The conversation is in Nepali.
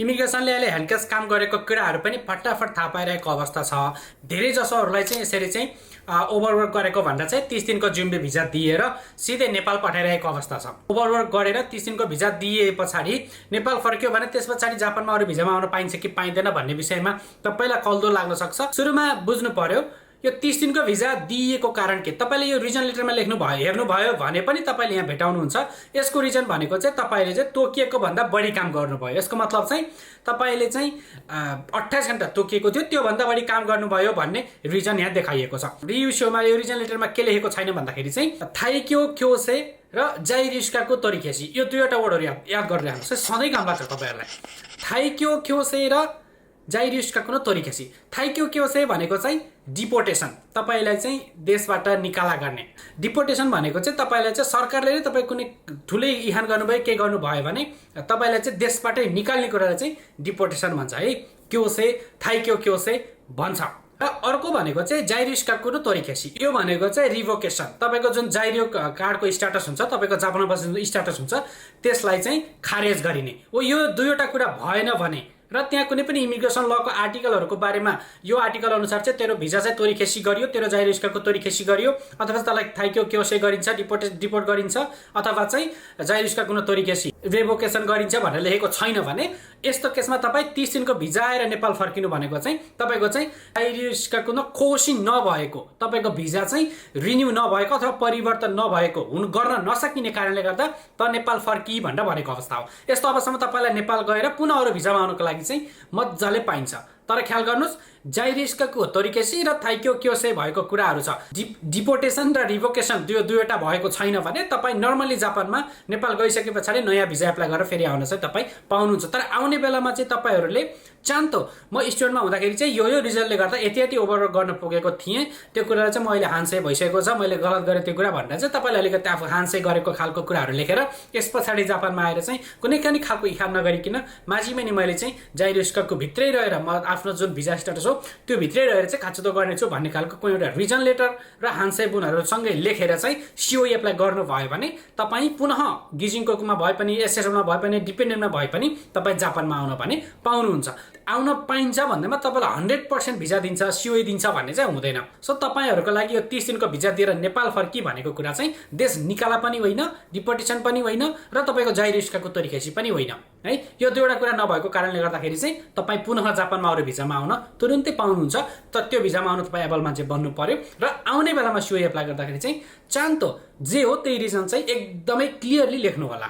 इमिग्रेसनले अहिले ह्यान्डक्यास काम गरेको कुराहरू पनि फटाफट थाहा पाइरहेको अवस्था छ। धेरै जसोहरूलाई चाहिँ यसरी चाहिँ ओभरवर्क गरेको भन्दा चाहिँ 30 दिनको जुम्बे भिजा दिएर सिधै नेपाल पठाइरहेको अवस्था छ। ओभरवर्क गरेर 30 दिनको भिजा दिए पछाडि नेपाल फर्क्यो भने त्यस पछाडि जापानमा अरू भिजामा आउन पाइन्छ कि पाइँदैन भन्ने विषयमा तपाईँलाई कल्दो लाग्न सक्छ। सुरुमा बुझ्नु पर्यो यो 30 दिनको भिजा दिएको कारण के, तपाईले यो रिजन लेटरमा लेख्नु भयो हेर्नुभयो भने पनि तपाईले यहाँ भेटाउनुहुन्छ। यसको रिजन भनेको चाहिँ तपाईले चाहिँ तोकिएको भन्दा बढी काम गर्नुभयो। यसको मतलब चाहिँ तपाईले चाहिँ 28 घण्टा तोकिएको थियो त्यो भन्दा बढी काम गर्नुभयो भन्ने रिजन यहाँ देखाइएको छ। रिभ्यू शोमा यो रिजन लेटरमा के लेखेको छैन भन्दाखेरि चाहिँ थाइक्यो क्योसे र जाइरिस्काको तरिकेसी यो दुईवटा वर्डहरु याद गरिराख्नुस्। सधैँ काम लाग्छ तपाईहरुलाई। थाइक्यो क्योसे र जाइरिस्काको तरिकेसी। थाइक्यो क्योसे भनेको चाहिँ डिपोर्टेसन, तपाईलाई चाहिँ देशबाट निकाला गर्ने। डिपोर्टेसन भनेको चाहिँ तपाईलाई चाहिँ सरकारले नै तपाई कुनै ठुलै इहान गर्नुभयो के गर्नुभयो भने तपाईलाई चाहिँ देशबाटै निकाल्ने कुरालाई चाहिँ डिपोर्टेसन भन्छ है। क्योसे थाइक्यो क्योसे भन्छ। र अर्को भनेको चाहिँ जाइरिस्काको तरिकेसी। यो भनेको चाहिँ रिभोकेसन। तपाईको जुन जाइरियो कार्डको स्ट्याटस हुन्छ, तपाईको जापानमा बस्ने स्ट्याटस हुन्छ त्यसलाई चाहिँ खारेज गरिने हो। यो दुईवटा कुरा भएन भने र त्यहाँ कुनै पनि इमिग्रेसन लको आर्टिकलहरुको बारेमा यो आर्टिकल अनुसार चाहिँ तेरो भिजा चाहिँ तोरीखेसी गरियो, तेरो जाइरिस्काको तोरीखेसी गरियो अथवा तँलाई थाइक्यो क्योसे गरिन्छ, डिपोर्ट गरिन्छ अथवा चाहिँ जाइरिस्काको तोरीखेसी रिभोकेसन गरिन्छ भनेर लेखेको छैन भने यस्तो केसमा तपाई 30 दिनको भिजा आएर नेपाल फर्किनु भनेको चाहिँ तपाईको चाहिँ जाइरिस्काको कोसी नभएको, तपाईको भिजा चाहिँ रिन्यू नभएको अथवा परिवर्तन नभएको गर्न नसकिने कारणले गर्दा त नेपाल फर्की भनेर भनेको अवस्था हो। यस्तो अवस्थामा तपाईलाई नेपाल गएर पुनः अरू भिजामा आउनको लागि चाहिँ मज्जाले पाइन्छ। तर ख्याल गर्नुस् जाइरिस्काको तरिकेसी र थाइक्यो क्योसे भएको कुराहरू छ। डिपोर्टेसन र रिभोकेसन दुईवटा भएको छैन भने तपाई नर्मली जापानमा नेपाल गइसके पछाडि नयाँ भिजा एप्लाई गरेर फेरि आउन चाहिँ तपाई पाउनुहुन्छ। तर आउने बेलामा चाहिँ तपाईहरुले चान्तो म स्टुडेन्टमा हुँदाखेरि चाहिँ यो रिजल्टले गर्दा यति ओभरवर्क गर्न पुगेको थिएँ, त्यो कुरालाई चाहिँ म अहिले हान्से भइसकेको छ, मैले गलत गरेँ त्यो कुरा भनेर चाहिँ तपाईले अलिकति आफू हान्से गरेको खालको कुराहरू लेखेर यस पछाडि जापानमा आएर चाहिँ कुनै पनि खालको इखान नगरिकिन माझीमै नि मैले चाहिँ जाइरिस्काको भित्रै रहेर म आफ्नो जुन भिजा स्ट्याटस हो त्यो भित्रै रहेर चाहिँ खाँचो गर्नेछु भन्ने खालको कुनै एउटा रिजन लेटर र हान्से बुनहरु सँगै लेखेर चाहिँ सिओई एप्लाई गर्नु भयो भने तपाई पुनः गिजिङकोमा भए पनि एसएसएलमा भए पनि डिपेन्डेन्टमा भए पनि तपाई जापानमा आउन भने पाउनुहुन्छ। आउन पाइन्छ भन्दैमा तपाईलाई 100% भिजा दिन्छ, सिओई दिन्छ भन्ने चाहिँ हुँदैन। सो तपाईहरुको लागि यो 30 दिनको भिजा दिएर नेपाल फर्की भनेको कुरा चाहिँ देश निकाला पनि होइन, डिपोर्टेसन पनि होइन र तपाईको जाइरिस्काको तरिकेसी पनि होइन है। यो दुईवटा कुरा नभएको कारणले गर्दाखेरि चाहिँ तपाई पुनः जापानमा अरू भिजामा आउन तुरुन्तै पाउनुहुन्छ। तर त्यो भिजामा आउन तपाई एबल मान्छे बन्नु पर्यो र आउने बेलामा सिओई एप्लाई गर्दाखेरि चाहिँ चान्तो जे हो त्यही रिजन चाहिँ एकदमै क्लियरली लेख्नु होला।